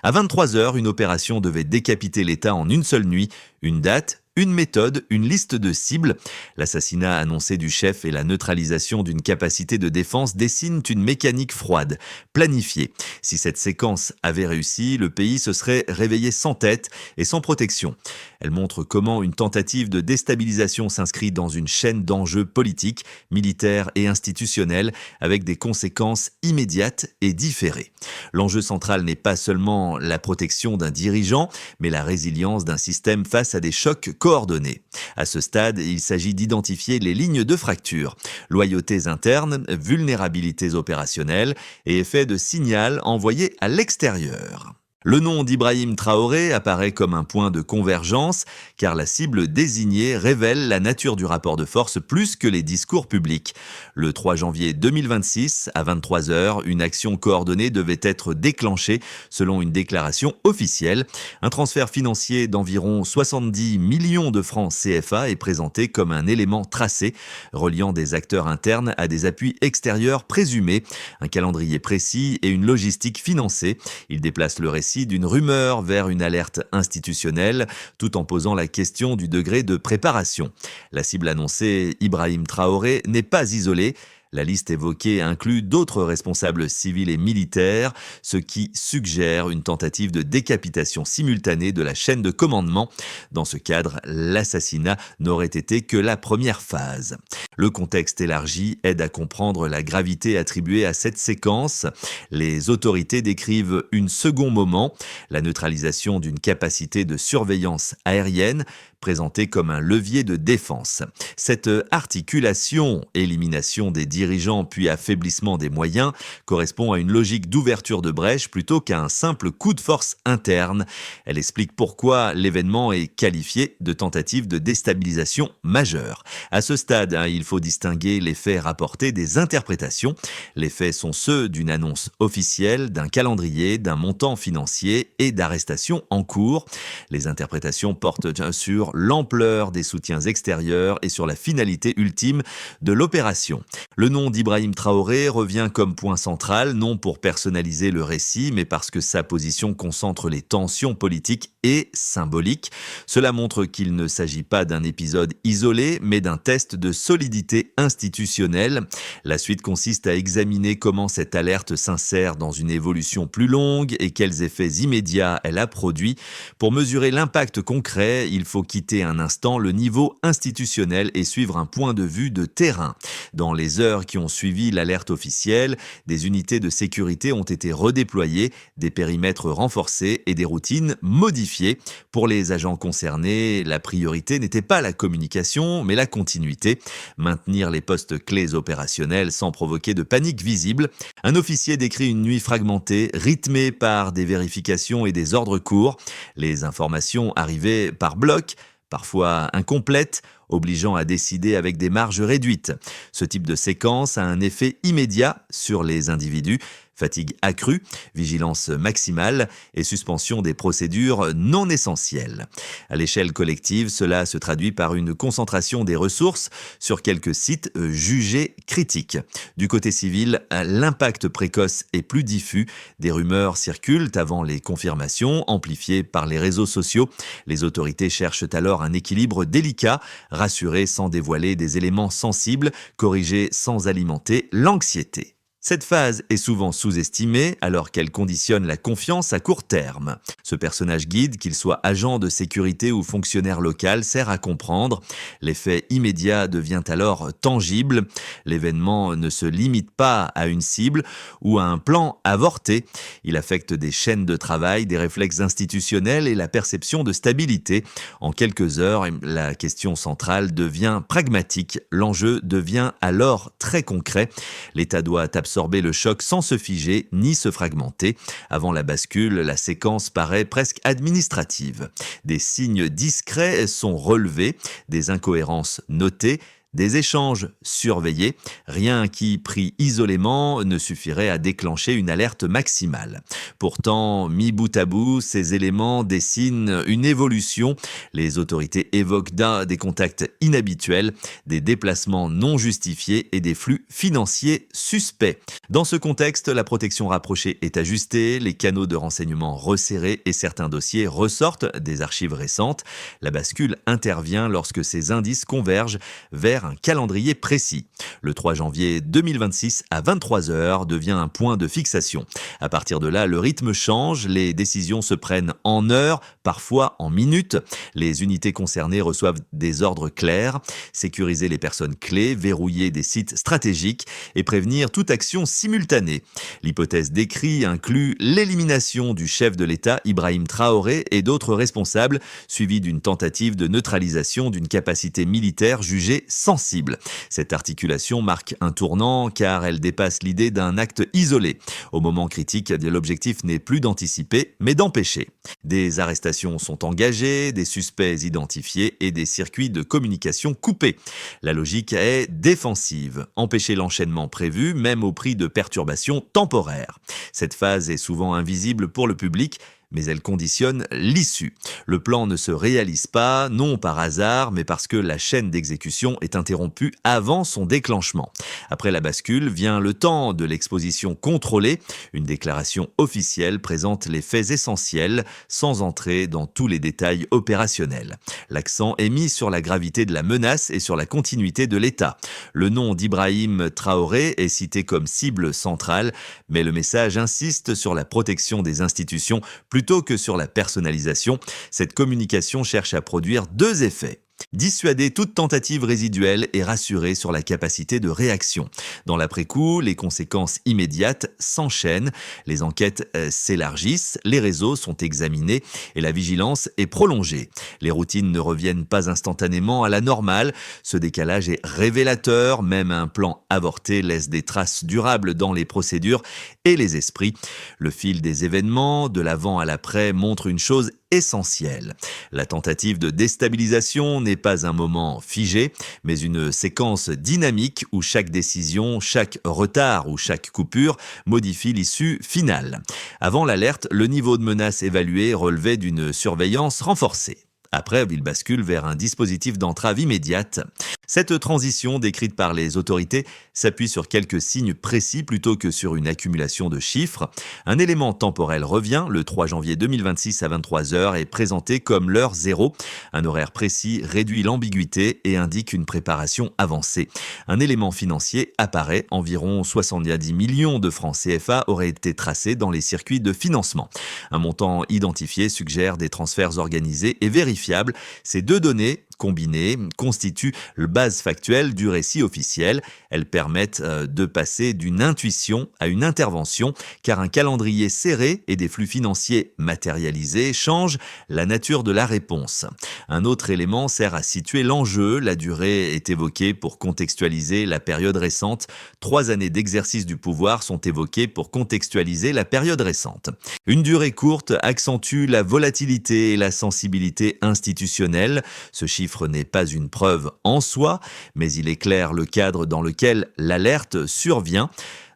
À 23 heures, une opération devait décapiter l'État en une seule nuit. Une date, une méthode, une liste de cibles. L'assassinat annoncé du chef et la neutralisation d'une capacité de défense dessinent une mécanique froide, planifiée. Si cette séquence avait réussi, le pays se serait réveillé sans tête et sans protection. Elle montre comment une tentative de déstabilisation s'inscrit dans une chaîne d'enjeux politiques, militaires et institutionnels avec des conséquences immédiates et différées. L'enjeu central n'est pas seulement la protection d'un dirigeant, mais la résilience d'un système face à des chocs coordonnés. À ce stade, il s'agit d'identifier les lignes de fracture, loyautés internes, vulnérabilités opérationnelles et effets de signal envoyés à l'extérieur. Le nom d'Ibrahim Traoré apparaît comme un point de convergence, car la cible désignée révèle la nature du rapport de force plus que les discours publics. Le 3 janvier 2026, à 23 heures, une action coordonnée devait être déclenchée selon une déclaration officielle. Un transfert financier d'environ 70 millions de francs CFA est présenté comme un élément tracé, reliant des acteurs internes à des appuis extérieurs présumés, un calendrier précis et une logistique financée. Il déplace le récit d'une rumeur vers une alerte institutionnelle, tout en posant la question du degré de préparation. La cible annoncée, Ibrahim Traoré, n'est pas isolée. La liste évoquée inclut d'autres responsables civils et militaires, ce qui suggère une tentative de décapitation simultanée de la chaîne de commandement. Dans ce cadre, l'assassinat n'aurait été que la première phase. Le contexte élargi aide à comprendre la gravité attribuée à cette séquence. Les autorités décrivent un second moment, la neutralisation d'une capacité de surveillance aérienne, présentée comme un levier de défense. Cette articulation, élimination des dirigeants puis affaiblissement des moyens, correspond à une logique d'ouverture de brèche plutôt qu'à un simple coup de force interne. Elle explique pourquoi l'événement est qualifié de tentative de déstabilisation majeure. À ce stade, il faut distinguer les faits rapportés des interprétations. Les faits sont ceux d'une annonce officielle, d'un calendrier, d'un montant financier et d'arrestations en cours. Les interprétations portent sur l'ampleur des soutiens extérieurs et sur la finalité ultime de l'opération. Le nom d'Ibrahim Traoré revient comme point central, non pour personnaliser le récit, mais parce que sa position concentre les tensions politiques et symboliques. Cela montre qu'il ne s'agit pas d'un épisode isolé, mais d'un test de solidité institutionnelle. La suite consiste à examiner comment cette alerte s'insère dans une évolution plus longue et quels effets immédiats elle a produit. Pour mesurer l'impact concret, il faut quitter un instant le niveau institutionnel et suivre un point de vue de terrain. Dans les heures qui ont suivi l'alerte officielle, des unités de sécurité ont été redéployées, des périmètres renforcés et des routines modifiées. Pour les agents concernés, la priorité n'était pas la communication, mais la continuité. Maintenir les postes clés opérationnels sans provoquer de panique visible. Un officier décrit une nuit fragmentée, rythmée par des vérifications et des ordres courts. Les informations arrivaient par blocs, parfois incomplètes, obligeant à décider avec des marges réduites. Ce type de séquence a un effet immédiat sur les individus. Fatigue accrue, vigilance maximale et suspension des procédures non essentielles. À l'échelle collective, cela se traduit par une concentration des ressources sur quelques sites jugés critiques. Du côté civil, l'impact précoce est plus diffus. Des rumeurs circulent avant les confirmations, amplifiées par les réseaux sociaux. Les autorités cherchent alors un équilibre délicat, rassurer sans dévoiler des éléments sensibles, corriger sans alimenter l'anxiété. Cette phase est souvent sous-estimée alors qu'elle conditionne la confiance à court terme. Ce personnage guide, qu'il soit agent de sécurité ou fonctionnaire local, sert à comprendre. L'effet immédiat devient alors tangible. L'événement ne se limite pas à une cible ou à un plan avorté. Il affecte des chaînes de travail, des réflexes institutionnels et la perception de stabilité. En quelques heures, la question centrale devient pragmatique. L'enjeu devient alors très concret. L'État doit absorber le choc sans se figer ni se fragmenter. Avant la bascule, la séquence paraît presque administrative. Des signes discrets sont relevés, des incohérences notées, Des échanges surveillés, rien qui, pris isolément, ne suffirait à déclencher une alerte maximale. Pourtant, mis bout à bout, ces éléments dessinent une évolution. Les autorités évoquent des contacts inhabituels, des déplacements non justifiés et des flux financiers suspects. Dans ce contexte, la protection rapprochée est ajustée, les canaux de renseignement resserrés et certains dossiers ressortent des archives récentes. La bascule intervient lorsque ces indices convergent vers un calendrier précis. Le 3 janvier 2026 à 23h devient un point de fixation. À partir de là, le rythme change, les décisions se prennent en heures, parfois en minutes. Les unités concernées reçoivent des ordres clairs, sécuriser les personnes clés, verrouiller des sites stratégiques et prévenir toute action simultanée. L'hypothèse décrite inclut l'élimination du chef de l'État, Ibrahim Traoré, et d'autres responsables, suivie d'une tentative de neutralisation d'une capacité militaire jugée sensible. Cette articulation marque un tournant car elle dépasse l'idée d'un acte isolé. Au moment critique, l'objectif n'est plus d'anticiper, mais d'empêcher. Des arrestations sont engagées, des suspects identifiés et des circuits de communication coupés. La logique est défensive, empêcher l'enchaînement prévu, même au prix de perturbations temporaires. Cette phase est souvent invisible pour le public, mais elle conditionne l'issue. Le plan ne se réalise pas, non par hasard, mais parce que la chaîne d'exécution est interrompue avant son déclenchement. Après la bascule vient le temps de l'exposition contrôlée. Une déclaration officielle présente les faits essentiels, sans entrer dans tous les détails opérationnels. L'accent est mis sur la gravité de la menace et sur la continuité de l'État. Le nom d'Ibrahim Traoré est cité comme cible centrale, mais le message insiste sur la protection des institutions plutôt que sur la personnalisation. Cette communication cherche à produire deux effets. Dissuader toute tentative résiduelle et rassurer sur la capacité de réaction. Dans l'après-coup, les conséquences immédiates s'enchaînent, les enquêtes s'élargissent, les réseaux sont examinés et la vigilance est prolongée. Les routines ne reviennent pas instantanément à la normale, ce décalage est révélateur, même un plan avorté laisse des traces durables dans les procédures et les esprits. Le fil des événements, de l'avant à l'après, montre une chose essentielle. La tentative de déstabilisation n'est pas un moment figé, mais une séquence dynamique où chaque décision, chaque retard ou chaque coupure modifie l'issue finale. Avant l'alerte, le niveau de menace évalué relevait d'une surveillance renforcée. Après, il bascule vers un dispositif d'entrave immédiate. Cette transition, décrite par les autorités, s'appuie sur quelques signes précis plutôt que sur une accumulation de chiffres. Un élément temporel revient, le 3 janvier 2026 à 23h est présenté comme l'heure zéro. Un horaire précis réduit l'ambiguïté et indique une préparation avancée. Un élément financier apparaît, environ 70 millions de francs CFA auraient été tracés dans les circuits de financement. Un montant identifié suggère des transferts organisés et vérifiables. Ces deux données combinées constituent le base factuelle du récit officiel. Elles permettent de passer d'une intuition à une intervention, car un calendrier serré et des flux financiers matérialisés changent la nature de la réponse. Un autre élément sert à situer l'enjeu. La durée est évoquée pour contextualiser la période récente. 3 années d'exercice du pouvoir sont évoquées pour contextualiser la période récente. Une durée courte accentue la volatilité et la sensibilité institutionnelle. Ce chiffre n'est pas une preuve en soi, mais il éclaire le cadre dans lequel l'alerte survient.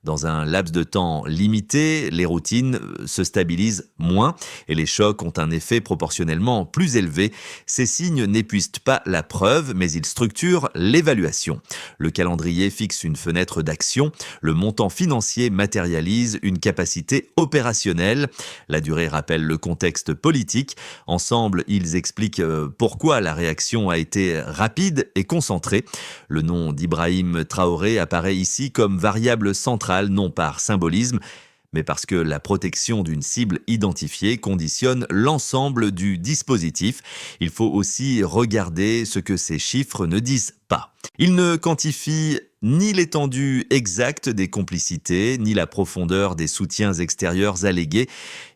Dans un laps de temps limité, les routines se stabilisent moins et les chocs ont un effet proportionnellement plus élevé. Ces signes n'épuisent pas la preuve, mais ils structurent l'évaluation. Le calendrier fixe une fenêtre d'action, le montant financier matérialise une capacité opérationnelle. La durée rappelle le contexte politique. Ensemble, ils expliquent pourquoi la réaction a été rapide et concentrée. Le nom d'Ibrahim Traoré apparaît ici comme variable centrale, non par symbolisme, mais parce que la protection d'une cible identifiée conditionne l'ensemble du dispositif. Il faut aussi regarder ce que ces chiffres ne disent pas. Ils ne quantifient ni l'étendue exacte des complicités, ni la profondeur des soutiens extérieurs allégués.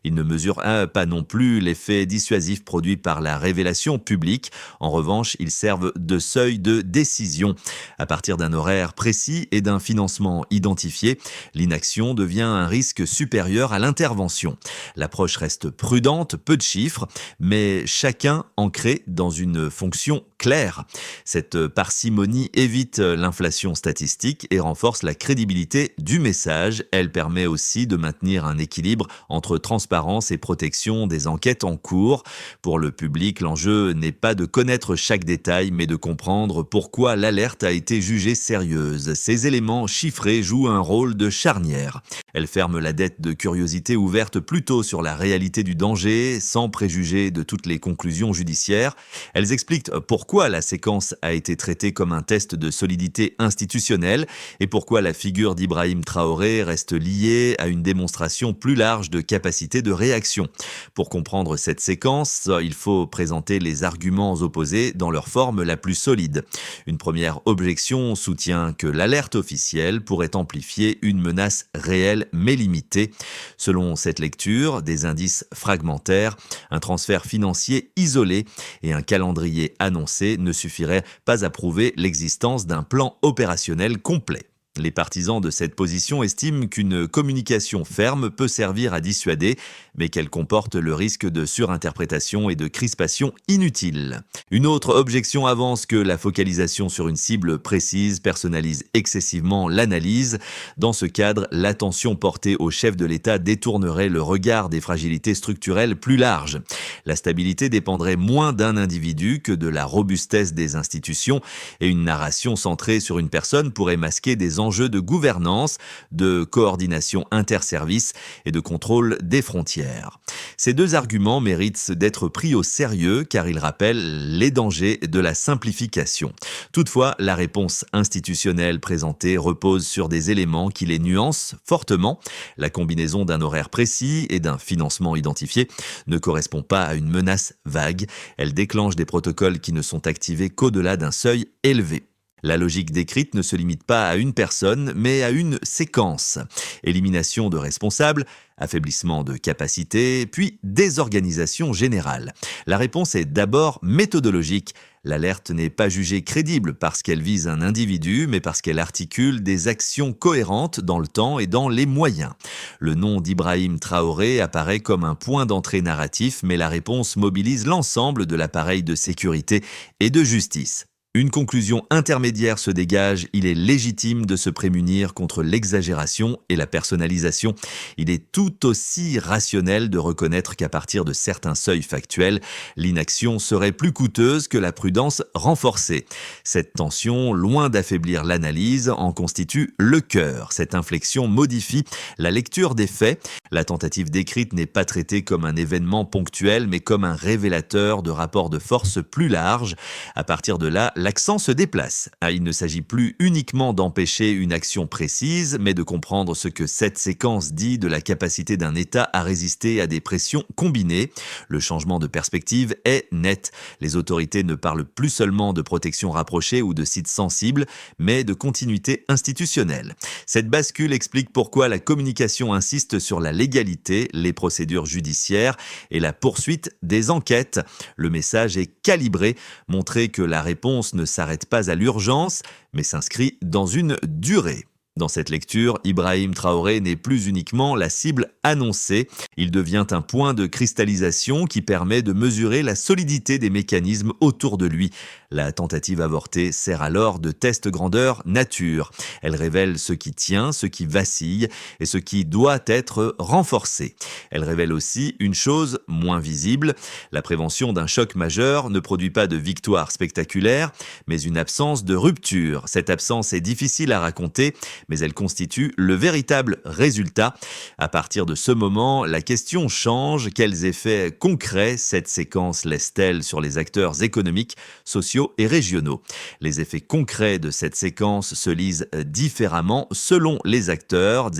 Ils ne mesurent pas non plus l'effet dissuasif produit par la révélation publique. En revanche, ils servent de seuil de décision. À partir d'un horaire précis et d'un financement identifié, l'inaction devient un risque supérieur à l'intervention. L'approche reste prudente, peu de chiffres, mais chacun ancré dans une fonction claires. Cette parcimonie évite l'inflation statistique et renforce la crédibilité du message. Elle permet aussi de maintenir un équilibre entre transparence et protection des enquêtes en cours. Pour le public, l'enjeu n'est pas de connaître chaque détail, mais de comprendre pourquoi l'alerte a été jugée sérieuse. Ces éléments chiffrés jouent un rôle de charnière. Elle ferme la dette de curiosité ouverte plutôt sur la réalité du danger, sans préjuger de toutes les conclusions judiciaires. Elles expliquent pourquoi la séquence a été traitée comme un test de solidité institutionnelle et pourquoi la figure d'Ibrahim Traoré reste liée à une démonstration plus large de capacité de réaction. Pour comprendre cette séquence, il faut présenter les arguments opposés dans leur forme la plus solide. Une première objection soutient que l'alerte officielle pourrait amplifier une menace réelle mais limitée. Selon cette lecture, des indices fragmentaires, un transfert financier isolé et un calendrier annoncé ne suffiraient pas à prouver l'existence d'un plan opérationnel complet. Les partisans de cette position estiment qu'une communication ferme peut servir à dissuader, mais qu'elle comporte le risque de surinterprétation et de crispation inutile. Une autre objection avance que la focalisation sur une cible précise personnalise excessivement l'analyse. Dans ce cadre, l'attention portée au chef de l'État détournerait le regard des fragilités structurelles plus larges. La stabilité dépendrait moins d'un individu que de la robustesse des institutions, et une narration centrée sur une personne pourrait masquer des enjeux de gouvernance, de coordination interservices et de contrôle des frontières. Ces deux arguments méritent d'être pris au sérieux car ils rappellent les dangers de la simplification. Toutefois, la réponse institutionnelle présentée repose sur des éléments qui les nuancent fortement. La combinaison d'un horaire précis et d'un financement identifié ne correspond pas à une menace vague. Elle déclenche des protocoles qui ne sont activés qu'au-delà d'un seuil élevé. La logique décrite ne se limite pas à une personne, mais à une séquence. Élimination de responsables, affaiblissement de capacités, puis désorganisation générale. La réponse est d'abord méthodologique. L'alerte n'est pas jugée crédible parce qu'elle vise un individu, mais parce qu'elle articule des actions cohérentes dans le temps et dans les moyens. Le nom d'Ibrahim Traoré apparaît comme un point d'entrée narratif, mais la réponse mobilise l'ensemble de l'appareil de sécurité et de justice. Une conclusion intermédiaire se dégage, il est légitime de se prémunir contre l'exagération et la personnalisation. Il est tout aussi rationnel de reconnaître qu'à partir de certains seuils factuels, l'inaction serait plus coûteuse que la prudence renforcée. Cette tension, loin d'affaiblir l'analyse, en constitue le cœur. Cette inflexion modifie la lecture des faits. La tentative décrite n'est pas traitée comme un événement ponctuel, mais comme un révélateur de rapports de force plus larges. À partir de là, l'accent se déplace. Il ne s'agit plus uniquement d'empêcher une action précise, mais de comprendre ce que cette séquence dit de la capacité d'un État à résister à des pressions combinées. Le changement de perspective est net. Les autorités ne parlent plus seulement de protection rapprochée ou de sites sensibles, mais de continuité institutionnelle. Cette bascule explique pourquoi la communication insiste sur la légalité, les procédures judiciaires et la poursuite des enquêtes. Le message est calibré, montrer que la réponse ne s'arrête pas à l'urgence, mais s'inscrit dans une durée. Dans cette lecture, Ibrahim Traoré n'est plus uniquement la cible annoncée, il devient un point de cristallisation qui permet de mesurer la solidité des mécanismes autour de lui. La tentative avortée sert alors de test grandeur nature. Elle révèle ce qui tient, ce qui vacille et ce qui doit être renforcé. Elle révèle aussi une chose moins visible. La prévention d'un choc majeur ne produit pas de victoire spectaculaire, mais une absence de rupture. Cette absence est difficile à raconter, mais elle constitue le véritable résultat. À partir de ce moment, la question change. Quels effets concrets cette séquence laisse-t-elle sur les acteurs économiques, sociaux et régionaux? Les effets concrets de cette séquence se lisent différemment selon les acteurs,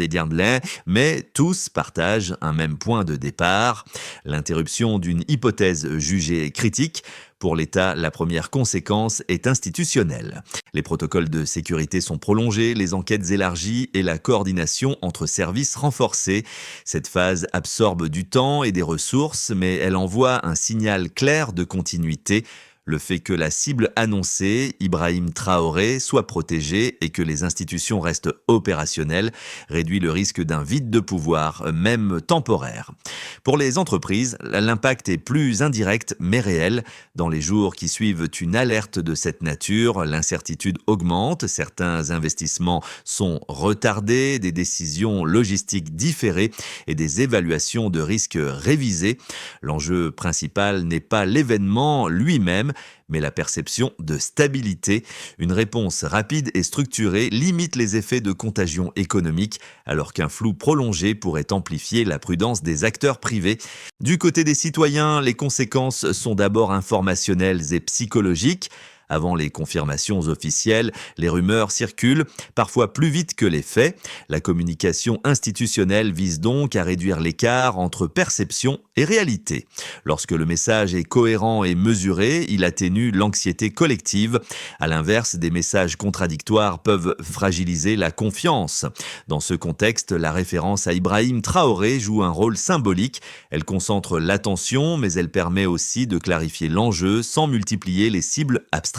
mais tous partagent un même point de départ, l'interruption d'une hypothèse jugée critique. Pour l'État, la première conséquence est institutionnelle. Les protocoles de sécurité sont prolongés, les enquêtes élargies et la coordination entre services renforcée. Cette phase absorbe du temps et des ressources, mais elle envoie un signal clair de continuité. Le fait que la cible annoncée, Ibrahim Traoré, soit protégée et que les institutions restent opérationnelles réduit le risque d'un vide de pouvoir, même temporaire. Pour les entreprises, l'impact est plus indirect mais réel. Dans les jours qui suivent une alerte de cette nature, l'incertitude augmente, certains investissements sont retardés, des décisions logistiques différées et des évaluations de risques révisées. L'enjeu principal n'est pas l'événement lui-même, mais la perception de stabilité. Une réponse rapide et structurée limite les effets de contagion économique, alors qu'un flou prolongé pourrait amplifier la prudence des acteurs privés. Du côté des citoyens, les conséquences sont d'abord informationnelles et psychologiques. Avant les confirmations officielles, les rumeurs circulent, parfois plus vite que les faits. La communication institutionnelle vise donc à réduire l'écart entre perception et réalité. Lorsque le message est cohérent et mesuré, il atténue l'anxiété collective. À l'inverse, des messages contradictoires peuvent fragiliser la confiance. Dans ce contexte, la référence à Ibrahim Traoré joue un rôle symbolique. Elle concentre l'attention, mais elle permet aussi de clarifier l'enjeu sans multiplier les cibles abstraites.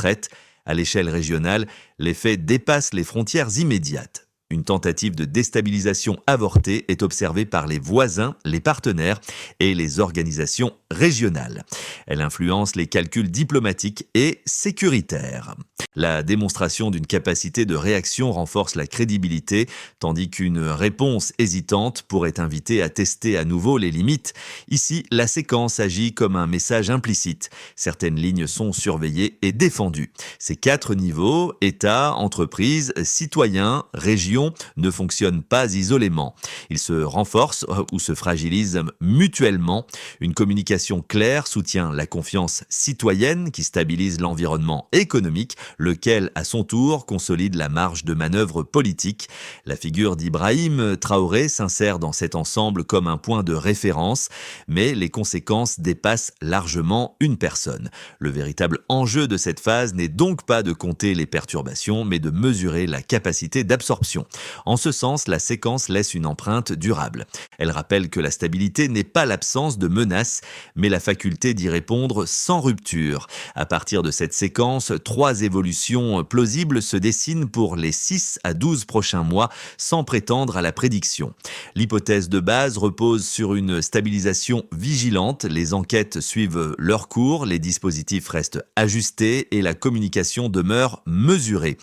À l'échelle régionale, l'effet dépasse les frontières immédiates. Une tentative de déstabilisation avortée est observée par les voisins, les partenaires et les organisations régionales. Elle influence les calculs diplomatiques et sécuritaires. La démonstration d'une capacité de réaction renforce la crédibilité, tandis qu'une réponse hésitante pourrait inviter à tester à nouveau les limites. Ici, la séquence agit comme un message implicite. Certaines lignes sont surveillées et défendues. Ces 4 niveaux, État, entreprise, citoyen, région, ne fonctionnent pas isolément. Ils se renforcent ou se fragilisent mutuellement. Une communication claire soutient la confiance citoyenne qui stabilise l'environnement économique, lequel, à son tour, consolide la marge de manœuvre politique. La figure d'Ibrahim Traoré s'insère dans cet ensemble comme un point de référence, mais les conséquences dépassent largement une personne. Le véritable enjeu de cette phase n'est donc pas de compter les perturbations, mais de mesurer la capacité d'absorption. En ce sens, la séquence laisse une empreinte durable. Elle rappelle que la stabilité n'est pas l'absence de menaces, mais la faculté d'y répondre sans rupture. À partir de cette séquence, 3 évolutions plausibles se dessinent pour les 6 à 12 prochains mois, sans prétendre à la prédiction. L'hypothèse de base repose sur une stabilisation vigilante, les enquêtes suivent leur cours, les dispositifs restent ajustés et la communication demeure mesurée.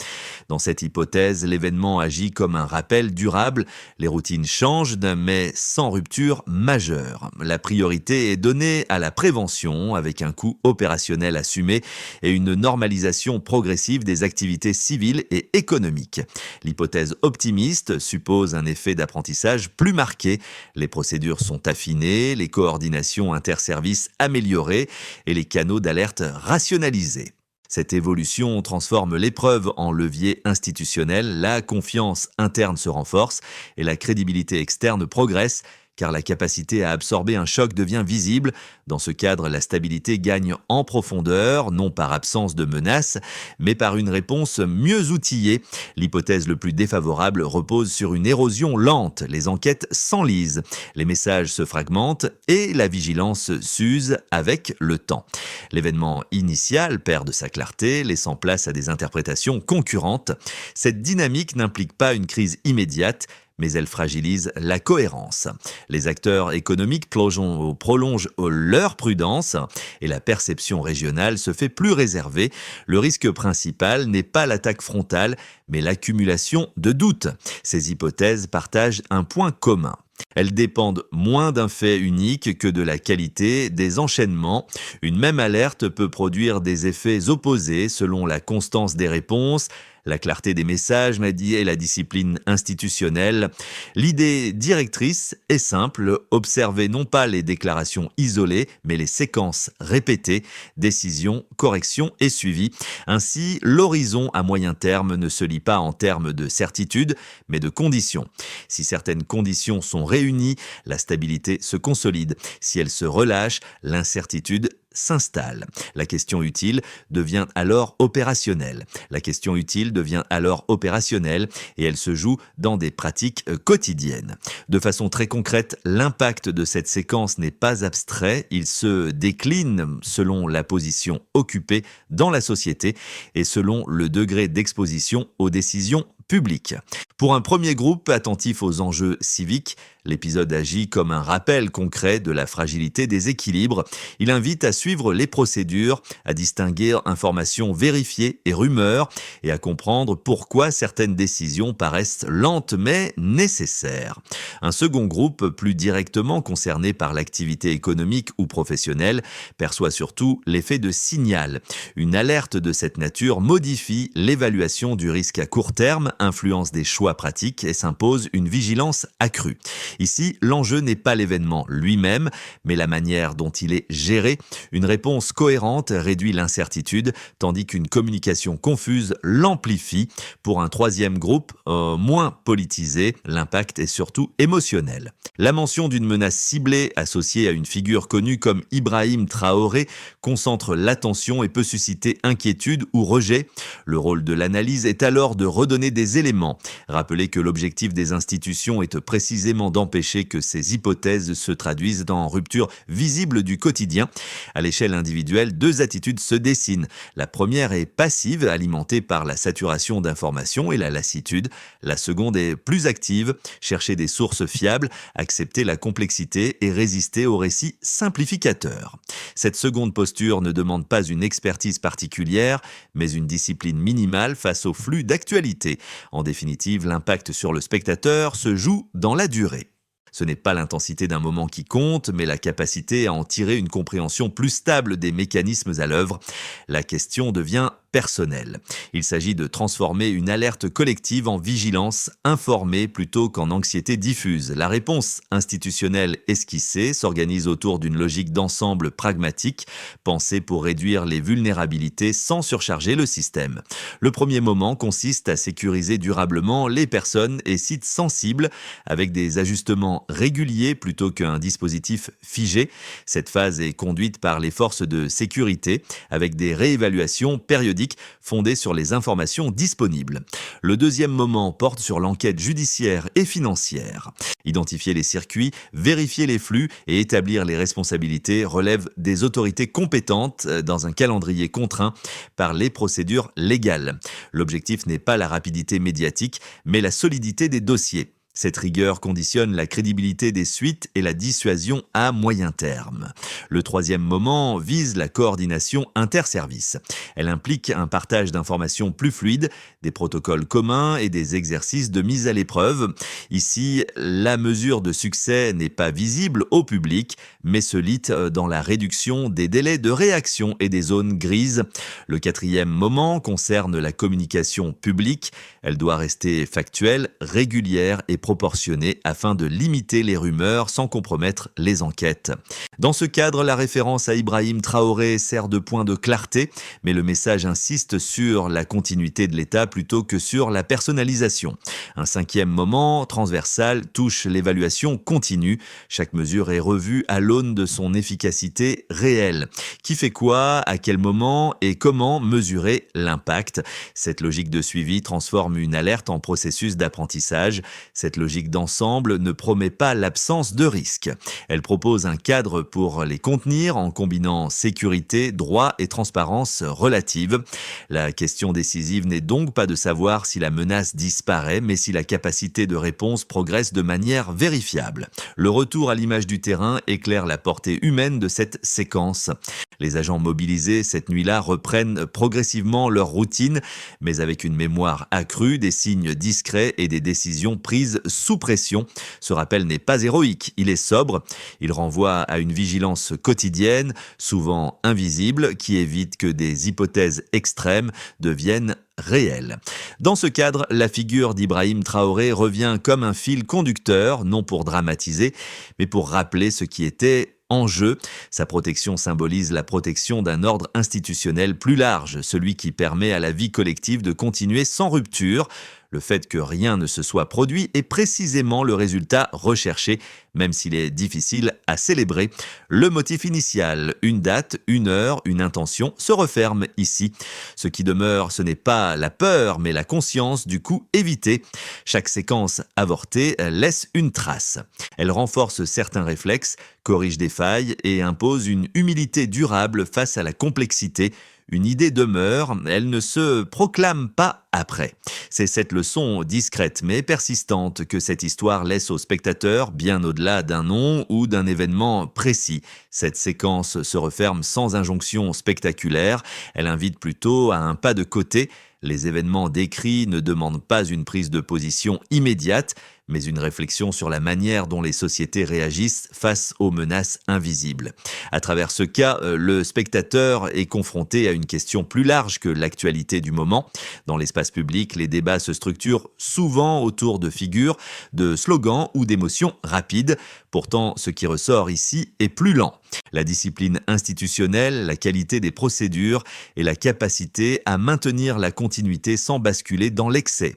Dans cette hypothèse, l'événement agit comme un rappel durable. Les routines changent, mais sans rupture majeure. La priorité est donnée à la prévention, avec un coût opérationnel assumé et une normalisation progressive des activités civiles et économiques. L'hypothèse optimiste suppose un effet d'apprentissage plus marqué. Les procédures sont affinées, les coordinations interservices améliorées et les canaux d'alerte rationalisés. Cette évolution transforme l'épreuve en levier institutionnel, la confiance interne se renforce et la crédibilité externe progresse, car la capacité à absorber un choc devient visible. Dans ce cadre, la stabilité gagne en profondeur, non par absence de menaces, mais par une réponse mieux outillée. L'hypothèse le plus défavorable repose sur une érosion lente, les enquêtes s'enlisent, les messages se fragmentent et la vigilance s'use avec le temps. L'événement initial perd de sa clarté, laissant place à des interprétations concurrentes. Cette dynamique n'implique pas une crise immédiate, mais elle fragilise la cohérence. Les acteurs économiques prolongent leur prudence et la perception régionale se fait plus réservée. Le risque principal n'est pas l'attaque frontale, mais l'accumulation de doutes. Ces hypothèses partagent un point commun. Elles dépendent moins d'un fait unique que de la qualité des enchaînements. Une même alerte peut produire des effets opposés selon la constance des réponses, la clarté des messages et la discipline institutionnelle. L'idée directrice est simple, observer non pas les déclarations isolées, mais les séquences répétées, décision, correction et suivi. Ainsi, l'horizon à moyen terme ne se lit pas en termes de certitude, mais de conditions. Si certaines conditions sont réunies, la stabilité se consolide. Si elle se relâche, l'incertitude s'installe. La question utile devient alors opérationnelle. La question utile devient alors opérationnelle et elle se joue dans des pratiques quotidiennes. De façon très concrète, l'impact de cette séquence n'est pas abstrait, il se décline selon la position occupée dans la société et selon le degré d'exposition aux décisions publiques. Pour un premier groupe attentif aux enjeux civiques, l'épisode agit comme un rappel concret de la fragilité des équilibres. Il invite à suivre les procédures, à distinguer informations vérifiées et rumeurs, et à comprendre pourquoi certaines décisions paraissent lentes mais nécessaires. Un second groupe, plus directement concerné par l'activité économique ou professionnelle, perçoit surtout l'effet de signal. Une alerte de cette nature modifie l'évaluation du risque à court terme, influence des choix pratiques et s'impose une vigilance accrue. Ici, l'enjeu n'est pas l'événement lui-même, mais la manière dont il est géré. Une réponse cohérente réduit l'incertitude, tandis qu'une communication confuse l'amplifie. Pour un troisième groupe, moins politisé, l'impact est surtout émotionnel. La mention d'une menace ciblée associée à une figure connue comme Ibrahim Traoré concentre l'attention et peut susciter inquiétude ou rejet. Le rôle de l'analyse est alors de redonner des éléments. Rappeler que l'objectif des institutions est précisément d'empêcher que ces hypothèses se traduisent dans rupture visible du quotidien. À l'échelle individuelle, deux attitudes se dessinent. La première est passive, alimentée par la saturation d'informations et la lassitude. La seconde est plus active, chercher des sources fiables, accepter la complexité et résister aux récits simplificateurs. Cette seconde posture ne demande pas une expertise particulière, mais une discipline minimale face au flux d'actualité. En définitive, l'impact sur le spectateur se joue dans la durée. Ce n'est pas l'intensité d'un moment qui compte, mais la capacité à en tirer une compréhension plus stable des mécanismes à l'œuvre. La question devient personnelle. Il s'agit de transformer une alerte collective en vigilance informée plutôt qu'en anxiété diffuse. La réponse institutionnelle esquissée s'organise autour d'une logique d'ensemble pragmatique, pensée pour réduire les vulnérabilités sans surcharger le système. Le premier moment consiste à sécuriser durablement les personnes et sites sensibles avec des ajustements réguliers plutôt qu'un dispositif figé. Cette phase est conduite par les forces de sécurité avec des réévaluations périodiques fondées sur les informations disponibles. Le deuxième moment porte sur l'enquête judiciaire et financière. Identifier les circuits, vérifier les flux et établir les responsabilités relève des autorités compétentes dans un calendrier contraint par les procédures légales. L'objectif n'est pas la rapidité médiatique, mais la solidité des dossiers. Cette rigueur conditionne la crédibilité des suites et la dissuasion à moyen terme. Le troisième moment vise la coordination interservices. Elle implique un partage d'informations plus fluide, des protocoles communs et des exercices de mise à l'épreuve. Ici, la mesure de succès n'est pas visible au public, mais se lit dans la réduction des délais de réaction et des zones grises. Le quatrième moment concerne la communication publique. Elle doit rester factuelle, régulière et proportionnée afin de limiter les rumeurs sans compromettre les enquêtes. Dans ce cadre, la référence à Ibrahim Traoré sert de point de clarté, mais le message insiste sur la continuité de l'État plutôt que sur la personnalisation. Un cinquième moment, transversal, touche l'évaluation continue. Chaque mesure est revue à l'aune de son efficacité réelle. Qui fait quoi, à quel moment et comment mesurer l'impact? Cette logique de suivi transforme une alerte en processus d'apprentissage. Cette logique d'ensemble ne promet pas l'absence de risque. Elle propose un cadre pour les contenir en combinant sécurité, droit et transparence relative. La question décisive n'est donc pas de savoir si la menace disparaît, mais si la capacité de réponse progresse de manière vérifiable. Le retour à l'image du terrain éclaire la portée humaine de cette séquence. Les agents mobilisés cette nuit-là reprennent progressivement leur routine, mais avec une mémoire accrue, des signes discrets et des décisions prises sous pression. Ce rappel n'est pas héroïque, il est sobre. Il renvoie à une vigilance quotidienne, souvent invisible, qui évite que des hypothèses extrêmes deviennent réelles. Dans ce cadre, la figure d'Ibrahim Traoré revient comme un fil conducteur, non pour dramatiser, mais pour rappeler ce qui était en jeu. Sa protection symbolise la protection d'un ordre institutionnel plus large, celui qui permet à la vie collective de continuer sans rupture. Le fait que rien ne se soit produit est précisément le résultat recherché, même s'il est difficile à célébrer. Le motif initial, une date, une heure, une intention, se referme ici. Ce qui demeure, ce n'est pas la peur, mais la conscience du coup évité. Chaque séquence avortée laisse une trace. Elle renforce certains réflexes, corrige des failles et impose une humilité durable face à la complexité. Une idée demeure, elle ne se proclame pas après. C'est cette leçon discrète mais persistante que cette histoire laisse au spectateur bien au-delà d'un nom ou d'un événement précis. Cette séquence se referme sans injonction spectaculaire, elle invite plutôt à un pas de côté. Les événements décrits ne demandent pas une prise de position immédiate, mais une réflexion sur la manière dont les sociétés réagissent face aux menaces invisibles. À travers ce cas, le spectateur est confronté à une question plus large que l'actualité du moment. Dans l'espace public, les débats se structurent souvent autour de figures, de slogans ou d'émotions rapides. Pourtant, ce qui ressort ici est plus lent. La discipline institutionnelle, la qualité des procédures et la capacité à maintenir la continuité sans basculer dans l'excès.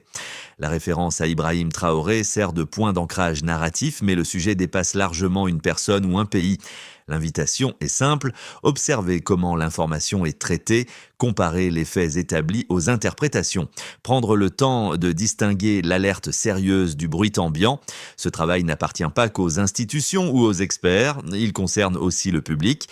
La référence à Ibrahim Traoré sert de point d'ancrage narratif, mais le sujet dépasse largement une personne ou un pays. L'invitation est simple, observer comment l'information est traitée, comparer les faits établis aux interprétations, prendre le temps de distinguer l'alerte sérieuse du bruit ambiant. Ce travail n'appartient pas qu'aux institutions ou aux experts, il concerne aussi le public.